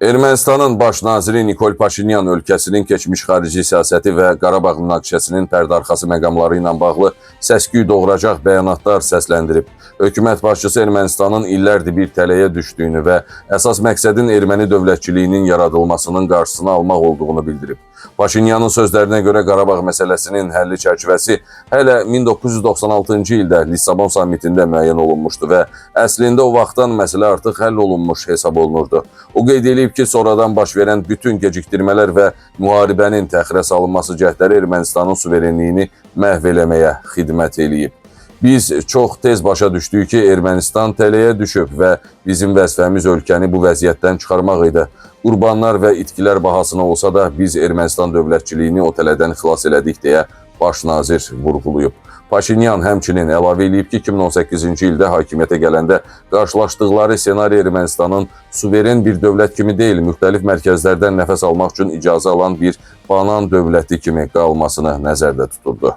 Ermənistanın baş naziri Nikol Paşinyan ölkəsinin keçmiş xarici siyasəti və Qarabağ münaqişəsinin pərdəarxası məqamları ilə bağlı səs-küy doğuracaq bəyanatlar səsləndirib. Hökumət başçısı Ermənistanın illərdir bir tələyə düşdüyünü və əsas məqsədin erməni dövlətçiliyinin yaradılmasının qarşısını almaq olduğunu bildirib. Paşinyanın sözlərinə görə Qarabağ məsələsinin həlli çərçivəsi hələ 1996-cı ildə Lissabon sammitində müəyyən olunmuşdu və əslində o vaxtdan məsələ artıq həll olunmuş hesab olunurdu. O qeyd edib ki, sonradan baş verən bütün gecikdirmələr və müharibənin təxirə salınması cəhdləri Ermənistanın suverenliyini məhv eləməyə xidmət eləyib. Biz çox tez başa düşdük ki, Ermənistan tələyə düşüb və bizim vəzifəmiz ölkəni bu vəziyyətdən çıxarmaq idi. Qurbanlar və itkilər bahasına olsa da biz Ermənistan dövlətçiliyini o tələdən xilas elədik deyə baş nazir vurğulayıb. Paşinyan həmçinin əlavə edib ki, 2018-ci ildə hakimiyyətə gələndə qarşılaşdıqları senari Ermənistanın suveren bir dövlət kimi deyil, müxtəlif mərkəzlərdən nəfəs almaq üçün icazə alan bir banan dövləti kimi qalmasını nəzərdə tuturdu.